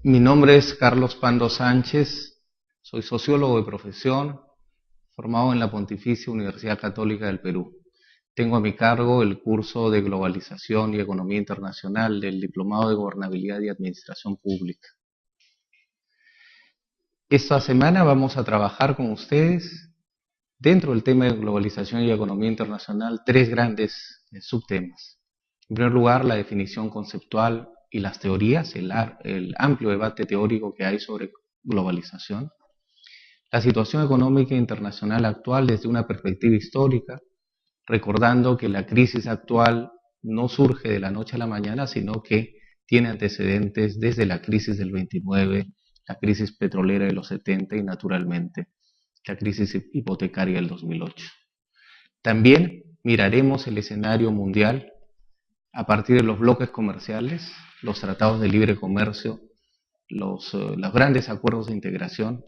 Mi nombre es Carlos Pando Sánchez, soy sociólogo de profesión, formado en la Pontificia Universidad Católica del Perú. Tengo a mi cargo el curso de Globalización y Economía Internacional del Diplomado de Gobernabilidad y Administración Pública. Esta semana vamos a trabajar con ustedes, dentro del tema de globalización y economía internacional, tres grandes subtemas. En primer lugar, la definición conceptual y las teorías, el amplio debate teórico que hay sobre globalización. La situación económica internacional actual desde una perspectiva histórica, recordando que la crisis actual no surge de la noche a la mañana, sino que tiene antecedentes desde la crisis del 29, la crisis petrolera de los 70 y naturalmente la crisis hipotecaria del 2008. También miraremos el escenario mundial a partir de los bloques comerciales, los tratados de libre comercio, los grandes acuerdos de integración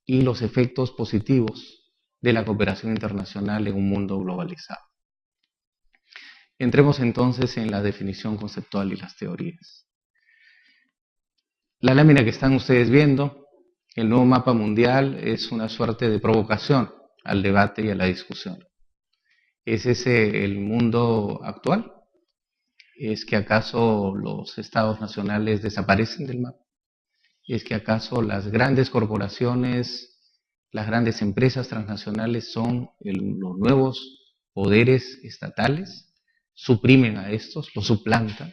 y los efectos positivos de la cooperación internacional en un mundo globalizado. Entremos entonces en la definición conceptual y las teorías. La lámina que están ustedes viendo, el nuevo mapa mundial, es una suerte de provocación al debate y a la discusión. ¿Es ese el mundo actual? ¿Es que acaso los estados nacionales desaparecen del mapa? ¿Es que acaso las grandes corporaciones, las grandes empresas transnacionales son los nuevos poderes estatales? ¿Suprimen a estos? ¿Los suplantan?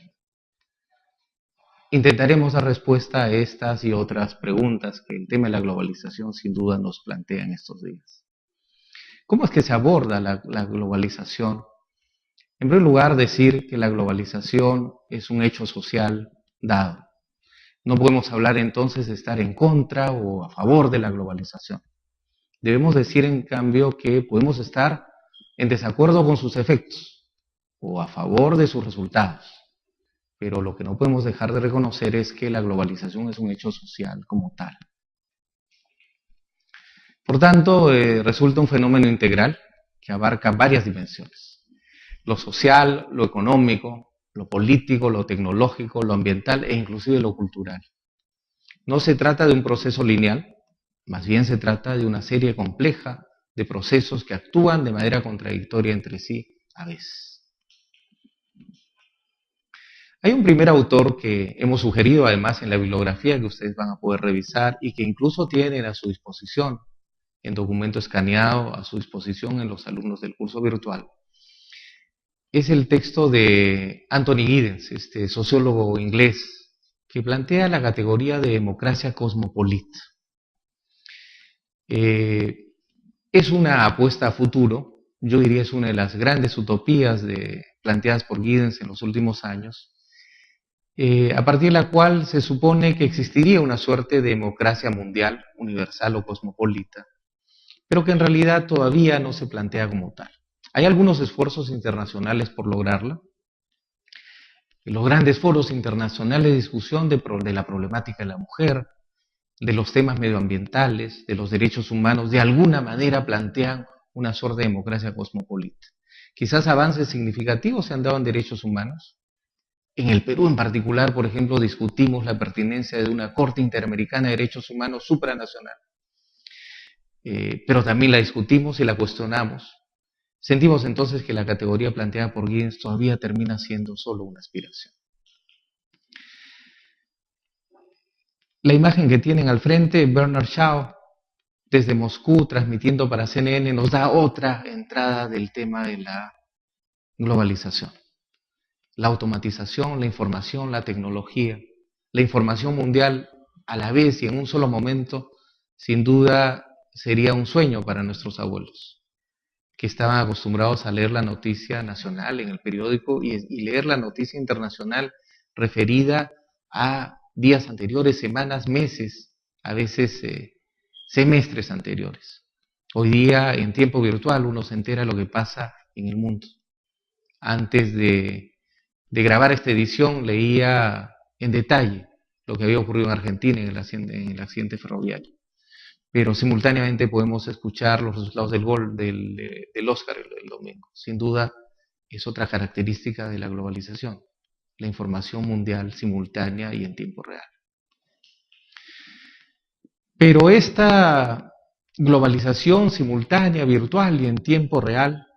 Intentaremos dar respuesta a estas y otras preguntas que el tema de la globalización sin duda nos plantea en estos días. ¿Cómo es que se aborda la globalización? En primer lugar, decir que la globalización es un hecho social dado. No podemos hablar entonces de estar en contra o a favor de la globalización. Debemos decir, en cambio, que podemos estar en desacuerdo con sus efectos o a favor de sus resultados. Pero lo que no podemos dejar de reconocer es que la globalización es un hecho social como tal. Por tanto, resulta un fenómeno integral que abarca varias dimensiones: lo social, lo económico, lo político, lo tecnológico, lo ambiental e inclusive lo cultural. No se trata de un proceso lineal, más bien se trata de una serie compleja de procesos que actúan de manera contradictoria entre sí a veces. Hay un primer autor que hemos sugerido además en la bibliografía que ustedes van a poder revisar y que incluso tienen a su disposición en documento escaneado, a su disposición en los alumnos del curso virtual. Es el texto de Anthony Giddens, este sociólogo inglés, que plantea la categoría de democracia cosmopolita. Es una apuesta a futuro, yo diría es una de las grandes utopías planteadas por Giddens en los últimos años, a partir de la cual se supone que existiría una suerte de democracia mundial, universal o cosmopolita, pero que en realidad todavía no se plantea como tal. Hay algunos esfuerzos internacionales por lograrla. Los grandes foros internacionales de discusión de la problemática de la mujer, de los temas medioambientales, de los derechos humanos, de alguna manera plantean una suerte de democracia cosmopolita. Quizás avances significativos se han dado en derechos humanos. En el Perú en particular, por ejemplo, discutimos la pertinencia de una Corte Interamericana de Derechos Humanos supranacional. Pero también la discutimos y la cuestionamos. Sentimos entonces que la categoría planteada por Giddens todavía termina siendo solo una aspiración. La imagen que tienen al frente, Bernard Shaw, desde Moscú, transmitiendo para CNN, nos da otra entrada del tema de la globalización. La automatización, la información, la tecnología, la información mundial a la vez y en un solo momento, sin duda sería un sueño para nuestros abuelos, que estaban acostumbrados a leer la noticia nacional en el periódico y leer la noticia internacional referida a días anteriores, semanas, meses, a veces semestres anteriores. Hoy día, en tiempo virtual, uno se entera de lo que pasa en el mundo. Antes de grabar esta edición, leía en detalle lo que había ocurrido en Argentina en el accidente ferroviario. Pero simultáneamente podemos escuchar los resultados del Oscar el domingo. Sin duda, es otra característica de la globalización, la información mundial simultánea y en tiempo real. Pero esta globalización simultánea, virtual y en tiempo real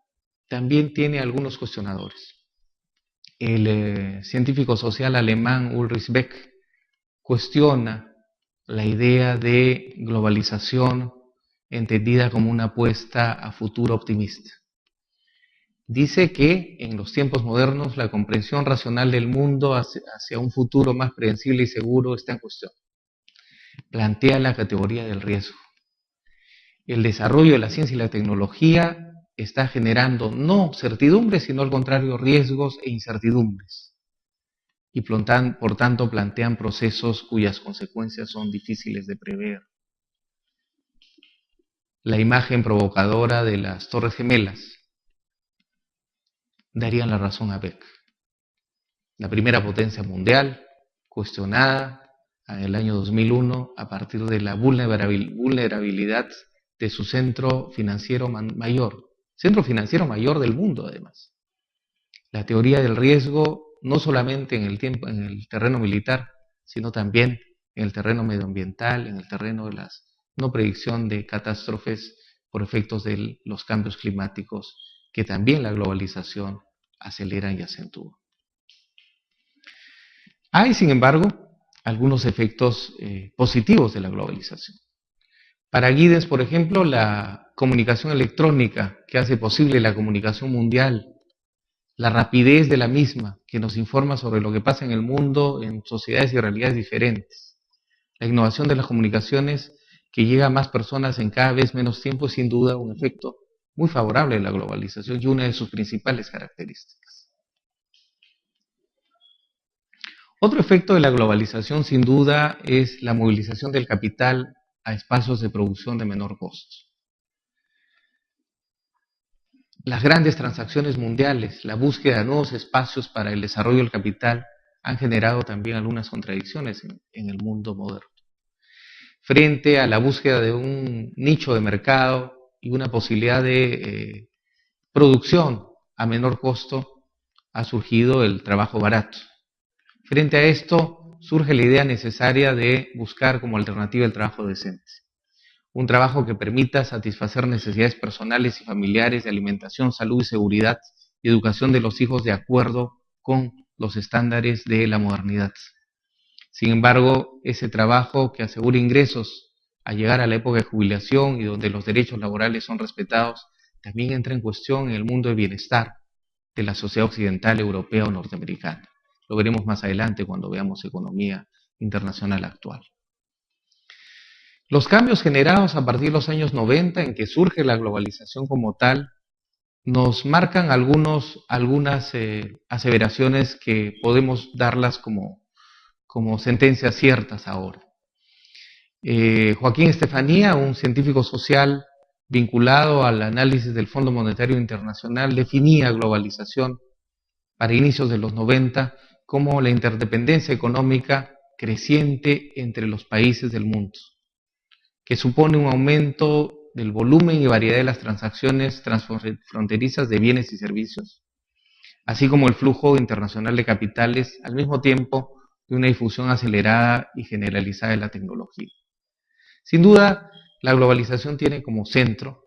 también tiene algunos cuestionadores. El científico social alemán Ulrich Beck cuestiona la idea de globalización entendida como una apuesta a futuro optimista. Dice que en los tiempos modernos la comprensión racional del mundo hacia un futuro más predecible y seguro está en cuestión. Plantea la categoría del riesgo. El desarrollo de la ciencia y la tecnología está generando no certidumbres, sino al contrario riesgos e incertidumbres. Y por tanto plantean procesos cuyas consecuencias son difíciles de prever. La imagen provocadora de las Torres Gemelas darían la razón a Beck. La primera potencia mundial, cuestionada en el año 2001 a partir de la vulnerabilidad de su centro financiero mayor del mundo además. La teoría del riesgo no solamente en el terreno militar, sino también en el terreno medioambiental, en el terreno de la no predicción de catástrofes por efectos de los cambios climáticos que también la globalización acelera y acentúa. Hay, sin embargo, algunos efectos positivos de la globalización. Para Giddens, por ejemplo, la comunicación electrónica que hace posible la comunicación mundial, la rapidez de la misma que nos informa sobre lo que pasa en el mundo en sociedades y realidades diferentes, la innovación de las comunicaciones que llega a más personas en cada vez menos tiempo es sin duda un efecto muy favorable de la globalización y una de sus principales características. Otro efecto de la globalización, sin duda, es la movilización del capital a espacios de producción de menor costo. Las grandes transacciones mundiales, la búsqueda de nuevos espacios para el desarrollo del capital han generado también algunas contradicciones en el mundo moderno. Frente a la búsqueda de un nicho de mercado y una posibilidad de producción a menor costo, ha surgido el trabajo barato. Frente a esto, surge la idea necesaria de buscar como alternativa el trabajo decente. Un trabajo que permita satisfacer necesidades personales y familiares de alimentación, salud y seguridad y educación de los hijos de acuerdo con los estándares de la modernidad. Sin embargo, ese trabajo que asegura ingresos al llegar a la época de jubilación y donde los derechos laborales son respetados, también entra en cuestión en el mundo de bienestar de la sociedad occidental, europea o norteamericana. Lo veremos más adelante cuando veamos economía internacional actual. Los cambios generados a partir de los años 90 en que surge la globalización como tal, nos marcan algunas aseveraciones que podemos darlas como sentencias ciertas ahora. Joaquín Estefanía, un científico social vinculado al análisis del Fondo Monetario Internacional, definía globalización para inicios de los 90 como la interdependencia económica creciente entre los países del mundo, que supone un aumento del volumen y variedad de las transacciones transfronterizas de bienes y servicios, así como el flujo internacional de capitales, al mismo tiempo de una difusión acelerada y generalizada de la tecnología. Sin duda, la globalización tiene como centro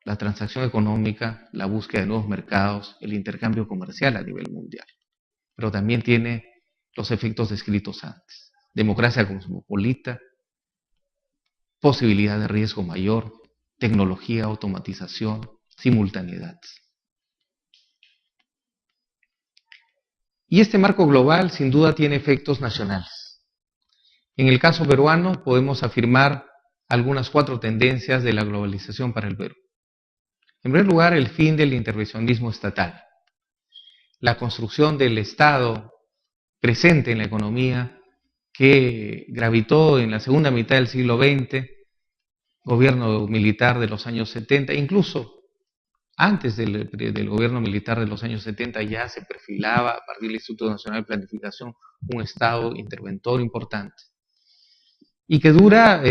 la transacción económica, la búsqueda de nuevos mercados, el intercambio comercial a nivel mundial, pero también tiene los efectos descritos antes: democracia cosmopolita, posibilidad de riesgo mayor, tecnología, automatización, simultaneidad. Y este marco global sin duda tiene efectos nacionales. En el caso peruano podemos afirmar algunas 4 tendencias de la globalización para el Perú. En primer lugar, el fin del intervencionismo estatal, la construcción del Estado presente en la economía que gravitó en la segunda mitad del siglo XX, gobierno militar de los años 70, incluso antes del gobierno militar de los años 70 ya se perfilaba a partir del Instituto Nacional de Planificación un Estado interventor importante y que dura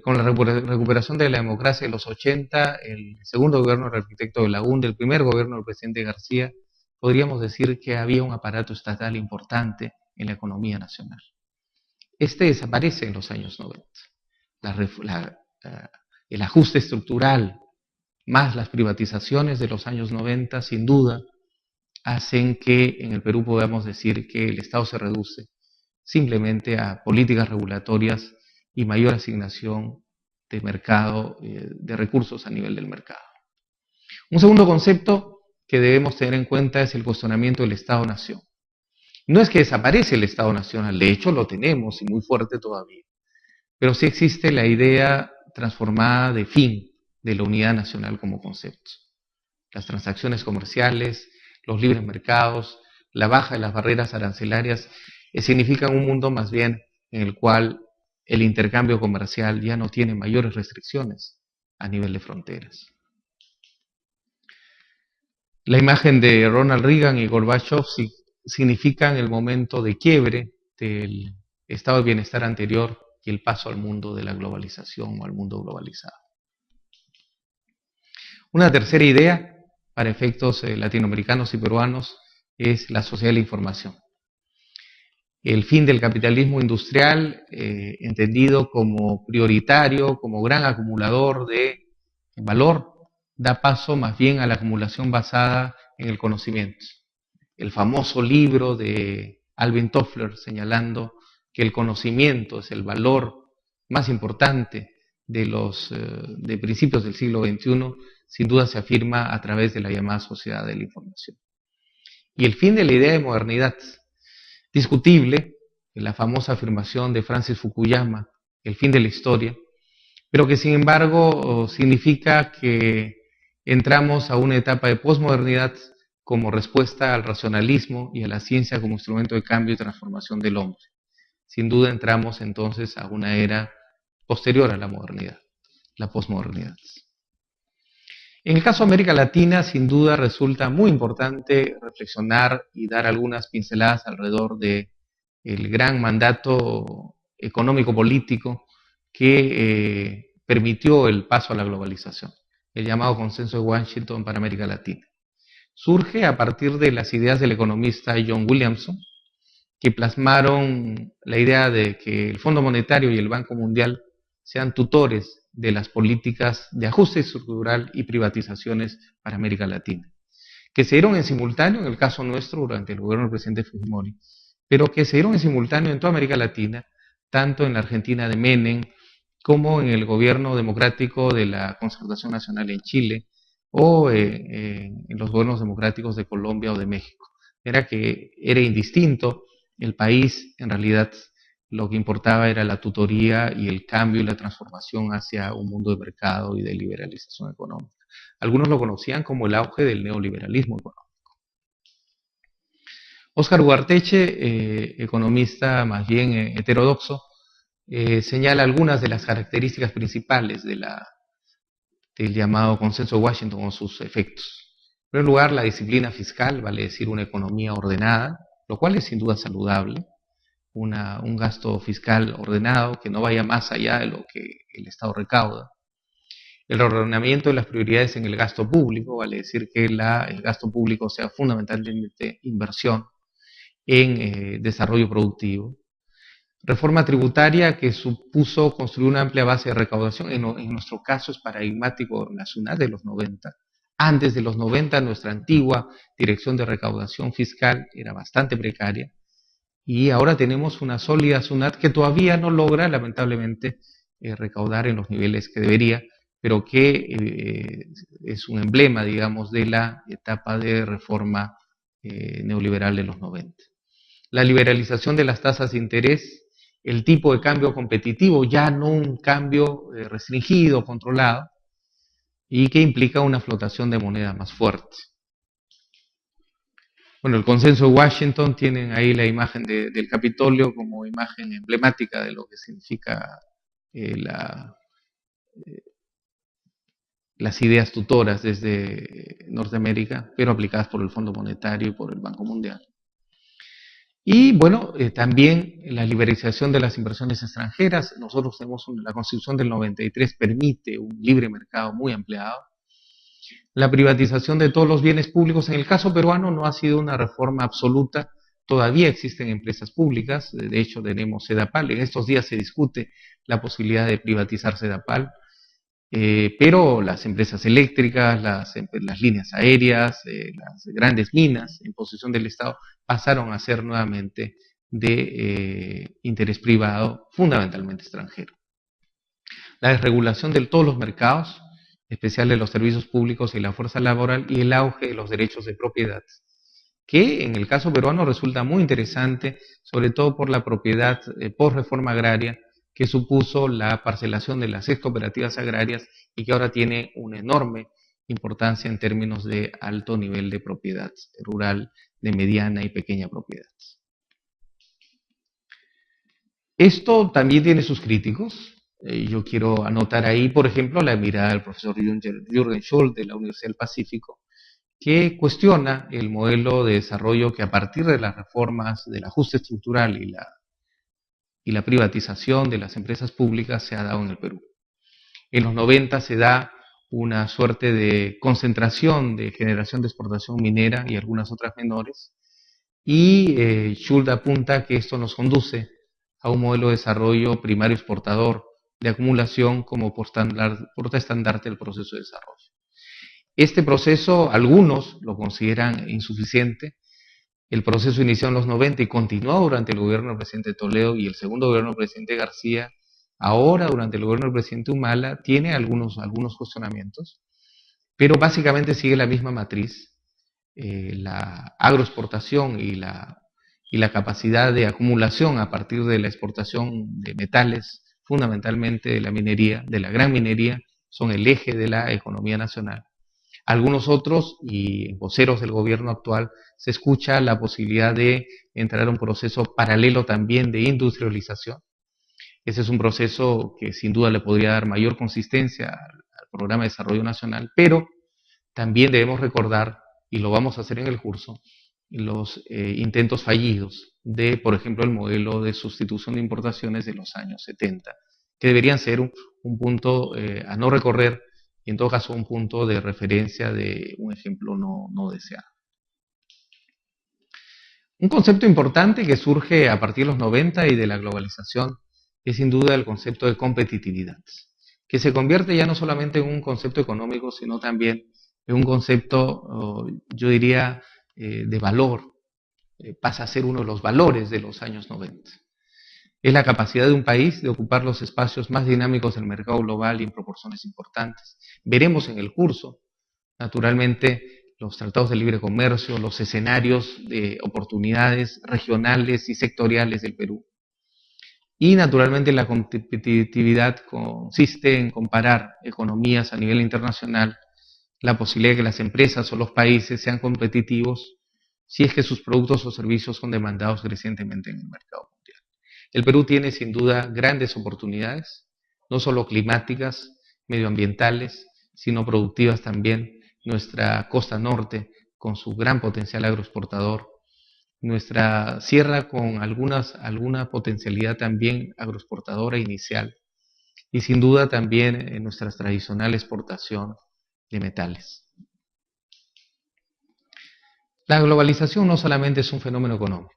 con la recuperación de la democracia de los 80, el segundo gobierno del arquitecto de Lagún, el primer gobierno del presidente García. Podríamos decir que había un aparato estatal importante en la economía nacional. Este desaparece en los años 90. el ajuste estructural más las privatizaciones de los años 90, sin duda, hacen que en el Perú podamos decir que el Estado se reduce simplemente a políticas regulatorias y mayor asignación de mercado, de recursos a nivel del mercado. Un segundo concepto que debemos tener en cuenta es el cuestionamiento del Estado-Nación. No es que desaparece el Estado Nacional, de hecho lo tenemos y muy fuerte todavía, pero sí existe la idea transformada de fin de la unidad nacional como concepto. Las transacciones comerciales, los libres mercados, la baja de las barreras arancelarias significan un mundo más bien en el cual el intercambio comercial ya no tiene mayores restricciones a nivel de fronteras. La imagen de Ronald Reagan y Gorbachev significan el momento de quiebre del estado de bienestar anterior y el paso al mundo de la globalización o al mundo globalizado. Una tercera idea, para efectos latinoamericanos y peruanos, es la sociedad de la información. El fin del capitalismo industrial, entendido como prioritario, como gran acumulador de valor, da paso más bien a la acumulación basada en el conocimiento. El famoso libro de Alvin Toffler señalando que el conocimiento es el valor más importante de principios del siglo XXI, sin duda se afirma a través de la llamada sociedad de la información. Y el fin de la idea de modernidad, discutible, la famosa afirmación de Francis Fukuyama, el fin de la historia, pero que sin embargo significa que entramos a una etapa de posmodernidad como respuesta al racionalismo y a la ciencia como instrumento de cambio y transformación del hombre. Sin duda entramos entonces a una era posterior a la modernidad, la posmodernidad. En el caso de América Latina, sin duda resulta muy importante reflexionar y dar algunas pinceladas alrededor del gran mandato económico-político que permitió el paso a la globalización, el llamado Consenso de Washington para América Latina. Surge a partir de las ideas del economista John Williamson, que plasmaron la idea de que el Fondo Monetario y el Banco Mundial sean tutores de las políticas de ajuste estructural y privatizaciones para América Latina, que se dieron en simultáneo, en el caso nuestro, durante el gobierno del presidente Fujimori, pero que se dieron en simultáneo en toda América Latina, tanto en la Argentina de Menem, como en el gobierno democrático de la Concertación Nacional en Chile, o en los gobiernos democráticos de Colombia o de México. Era que era indistinto el país, en realidad lo que importaba era la tutoría y el cambio y la transformación hacia un mundo de mercado y de liberalización económica. Algunos lo conocían como el auge del neoliberalismo económico. Óscar Ugarteche, economista más bien heterodoxo, señala algunas de las características principales del llamado Consenso de Washington o sus efectos. En primer lugar, la disciplina fiscal, vale decir una economía ordenada, lo cual es sin duda saludable, un gasto fiscal ordenado que no vaya más allá de lo que el Estado recauda. El reordenamiento de las prioridades en el gasto público, vale decir que el gasto público sea fundamentalmente inversión en desarrollo productivo. Reforma tributaria que supuso construir una amplia base de recaudación, en nuestro caso es paradigmático la SUNAT de los 90. Antes de los 90 nuestra antigua dirección de recaudación fiscal era bastante precaria y ahora tenemos una sólida SUNAT que todavía no logra lamentablemente recaudar en los niveles que debería, pero que es un emblema, digamos, de la etapa de reforma neoliberal de los 90. La liberalización de las tasas de interés, el tipo de cambio competitivo, ya no un cambio restringido, controlado, y que implica una flotación de moneda más fuerte. Bueno, el Consenso de Washington, tienen ahí la imagen del Capitolio como imagen emblemática de lo que significa las ideas tutoras desde Norteamérica, pero aplicadas por el Fondo Monetario y por el Banco Mundial. Y bueno, también la liberalización de las inversiones extranjeras. Nosotros tenemos la Constitución del 93, permite un libre mercado muy ampliado. La privatización de todos los bienes públicos, en el caso peruano no ha sido una reforma absoluta, todavía existen empresas públicas, de hecho tenemos Sedapal, en estos días se discute la posibilidad de privatizar Sedapal, pero las empresas eléctricas, las líneas aéreas, las grandes minas en posesión del Estado pasaron a ser nuevamente de interés privado, fundamentalmente extranjero. La desregulación de todos los mercados, especial de los servicios públicos y la fuerza laboral, y el auge de los derechos de propiedad, que en el caso peruano resulta muy interesante, sobre todo por la propiedad por reforma agraria, que supuso la parcelación de las ex cooperativas agrarias y que ahora tiene una enorme importancia en términos de alto nivel de propiedad rural, de mediana y pequeña propiedad. Esto también tiene sus críticos. Yo quiero anotar ahí, por ejemplo, la mirada del profesor Jürgen Scholl de la Universidad del Pacífico, que cuestiona el modelo de desarrollo que a partir de las reformas del ajuste estructural y la privatización de las empresas públicas se ha dado en el Perú. En los 90 se da una suerte de concentración de generación de exportación minera y algunas otras menores, y Schuld apunta que esto nos conduce a un modelo de desarrollo primario exportador de acumulación como portaestandarte del proceso de desarrollo. Este proceso, algunos lo consideran insuficiente. El proceso inició en los 90 y continuó durante el gobierno del presidente Toledo y el segundo gobierno del presidente García. Ahora, durante el gobierno del presidente Humala, tiene algunos cuestionamientos, pero básicamente sigue la misma matriz. La agroexportación y la capacidad de acumulación a partir de la exportación de metales, fundamentalmente de la minería, de la gran minería, son el eje de la economía nacional. Algunos otros, y voceros del gobierno actual, se escucha la posibilidad de entrar a un proceso paralelo también de industrialización. Ese es un proceso que sin duda le podría dar mayor consistencia al programa de desarrollo nacional, pero también debemos recordar, y lo vamos a hacer en el curso, los intentos fallidos de, por ejemplo, el modelo de sustitución de importaciones de los años 70, que deberían ser un punto a no recorrer, y en todo caso un punto de referencia de un ejemplo no deseado. Un concepto importante que surge a partir de los 90 y de la globalización es sin duda el concepto de competitividad, que se convierte ya no solamente en un concepto económico, sino también en un concepto, yo diría, de valor. Pasa a ser uno de los valores de los años 90. Es la capacidad de un país de ocupar los espacios más dinámicos del mercado global y en proporciones importantes. Veremos en el curso, naturalmente, los tratados de libre comercio, los escenarios de oportunidades regionales y sectoriales del Perú. Y naturalmente la competitividad consiste en comparar economías a nivel internacional, la posibilidad de que las empresas o los países sean competitivos si es que sus productos o servicios son demandados crecientemente en el mercado mundial. El Perú tiene sin duda grandes oportunidades, no solo climáticas, medioambientales, sino productivas también. Nuestra costa norte, con su gran potencial agroexportador, nuestra sierra con alguna potencialidad también agroexportadora inicial, y sin duda también nuestra tradicional exportación de metales. La globalización no solamente es un fenómeno económico.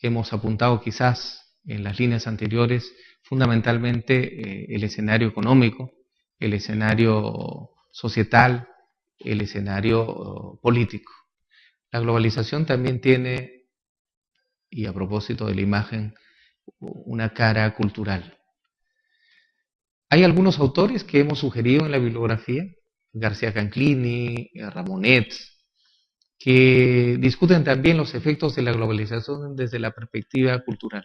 Hemos apuntado quizás en las líneas anteriores fundamentalmente el escenario económico, el escenario societal, el escenario político. La globalización también tiene, y a propósito de la imagen, una cara cultural. Hay algunos autores que hemos sugerido en la bibliografía, García Canclini, Ramonet, que discuten también los efectos de la globalización desde la perspectiva cultural.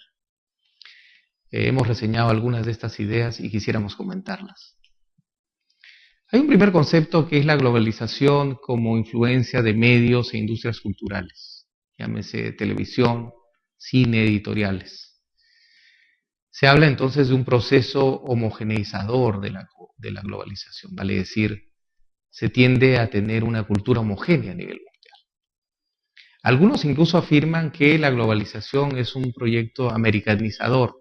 Hemos reseñado algunas de estas ideas y quisiéramos comentarlas. Hay un primer concepto que es la globalización como influencia de medios e industrias culturales, llámese televisión, cine, editoriales. Se habla entonces de un proceso homogeneizador de la globalización, vale decir, se tiende a tener una cultura homogénea a nivel mundial. Algunos incluso afirman que la globalización es un proyecto americanizador.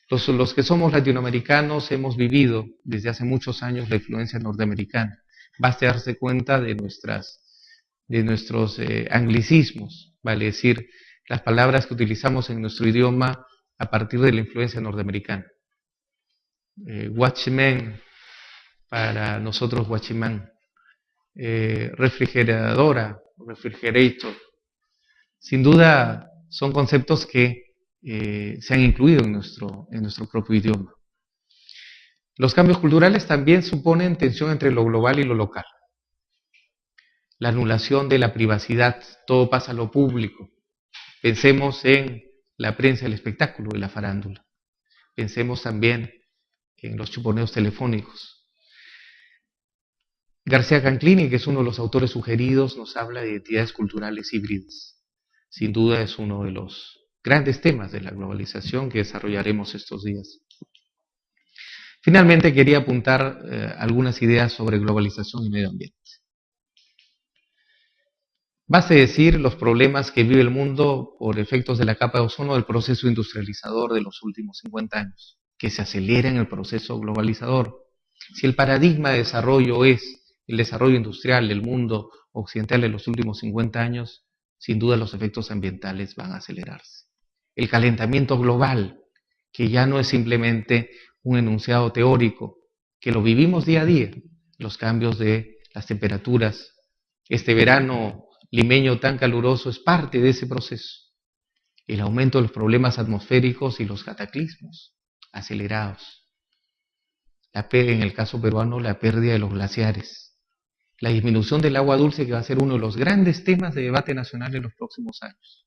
Los que somos latinoamericanos hemos vivido desde hace muchos años la influencia norteamericana. Basta darse cuenta de nuestros anglicismos, vale decir, las palabras que utilizamos en nuestro idioma a partir de la influencia norteamericana. Watchman, para nosotros watchman, refrigeradora, refrigerator. Sin duda son conceptos que se han incluido en nuestro propio idioma. Los cambios culturales también suponen tensión entre lo global y lo local. La anulación de la privacidad, todo pasa a lo público. Pensemos en la prensa del espectáculo, de la farándula. Pensemos también en los chuponeos telefónicos. García Canclini, que es uno de los autores sugeridos, nos habla de identidades culturales híbridas. Sin duda es uno de los grandes temas de la globalización que desarrollaremos estos días. Finalmente quería apuntar algunas ideas sobre globalización y medio ambiente. Baste decir los problemas que vive el mundo por efectos de la capa de ozono del proceso industrializador de los últimos 50 años, que se acelera en el proceso globalizador. Si el paradigma de desarrollo es el desarrollo industrial del mundo occidental en los últimos 50 años, sin duda los efectos ambientales van a acelerarse. El calentamiento global, que ya no es simplemente un enunciado teórico, que lo vivimos día a día, los cambios de las temperaturas. Este verano limeño tan caluroso es parte de ese proceso. El aumento de los problemas atmosféricos y los cataclismos acelerados. En el caso peruano, la pérdida de los glaciares. La disminución del agua dulce, que va a ser uno de los grandes temas de debate nacional en los próximos años.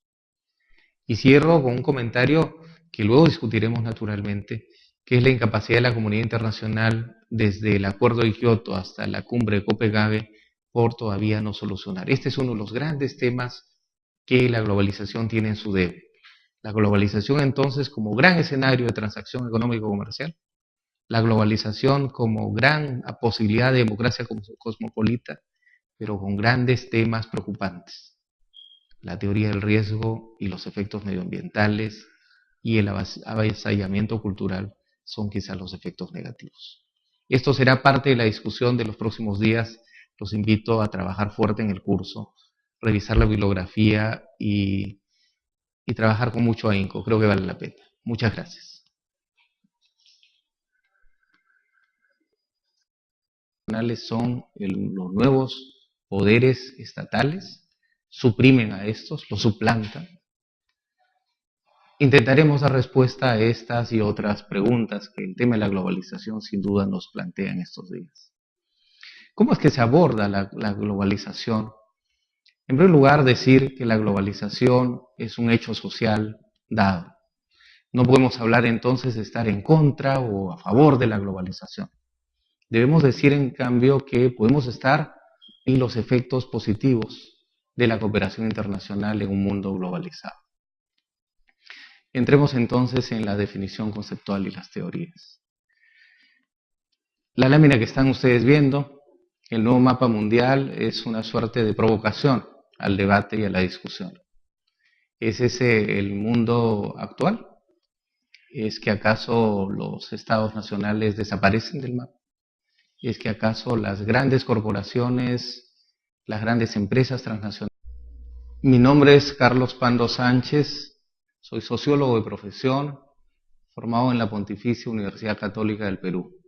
Y cierro con un comentario que luego discutiremos naturalmente, que es la incapacidad de la comunidad internacional desde el Acuerdo de Kioto hasta la cumbre de Copenhague por todavía no solucionar. Este es uno de los grandes temas que la globalización tiene en su debe. La globalización entonces como gran escenario de transacción económico-comercial, la globalización como gran posibilidad de democracia cosmopolita, pero con grandes temas preocupantes. La teoría del riesgo y los efectos medioambientales y el avasallamiento cultural son quizás los efectos negativos. Esto será parte de la discusión de los próximos días. Los invito a trabajar fuerte en el curso, revisar la bibliografía y trabajar con mucho ahínco. Creo que vale la pena. Muchas gracias. Son los nuevos poderes estatales, suprimen a estos, los suplantan. Intentaremos dar respuesta a estas y otras preguntas que el tema de la globalización sin duda nos plantea en estos días. ¿Cómo es que se aborda la globalización? En primer lugar, decir que la globalización es un hecho social dado. No podemos hablar entonces de estar en contra o a favor de la globalización. Debemos decir, en cambio, que podemos estar en los efectos positivos de la cooperación internacional en un mundo globalizado. Entremos entonces en la definición conceptual y las teorías. La lámina que están ustedes viendo, el nuevo mapa mundial, es una suerte de provocación al debate y a la discusión. ¿Es ese el mundo actual? ¿Es que acaso los estados nacionales desaparecen del mapa? ¿Es que acaso las grandes corporaciones, las grandes empresas transnacionales? Mi nombre es Carlos Pando Sánchez, soy sociólogo de profesión, formado en la Pontificia Universidad Católica del Perú.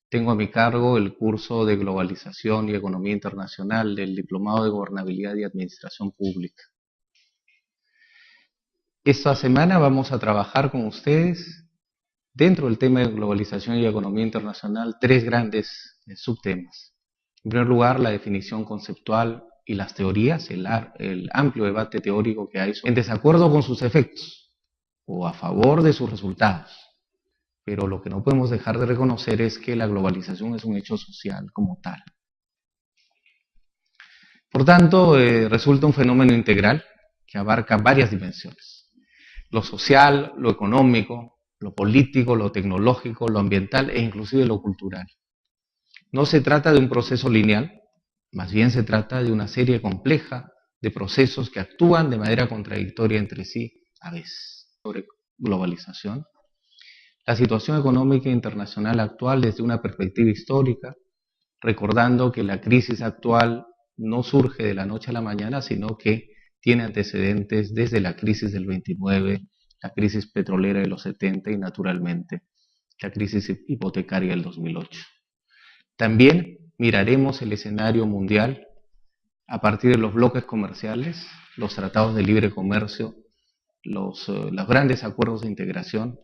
Tengo a mi cargo el curso de Globalización y Economía Internacional del Diplomado de Gobernabilidad y Administración Pública. Esta semana vamos a trabajar con ustedes, dentro del tema de globalización y economía internacional, tres grandes subtemas. En primer lugar, la definición conceptual y las teorías, el amplio debate teórico que hay en desacuerdo con sus efectos o a favor de sus resultados. Pero lo que no podemos dejar de reconocer es que la globalización es un hecho social como tal. Por tanto, resulta un fenómeno integral que abarca varias dimensiones. Lo social, lo económico, lo político, lo tecnológico, lo ambiental e inclusive lo cultural. No se trata de un proceso lineal, más bien se trata de una serie compleja de procesos que actúan de manera contradictoria entre sí a veces. Sobre globalización, la situación económica internacional actual desde una perspectiva histórica, recordando que la crisis actual no surge de la noche a la mañana, sino que tiene antecedentes desde la crisis del 29, la crisis petrolera de los 70 y naturalmente la crisis hipotecaria del 2008. También miraremos el escenario mundial a partir de los bloques comerciales, los tratados de libre comercio, los grandes acuerdos de integración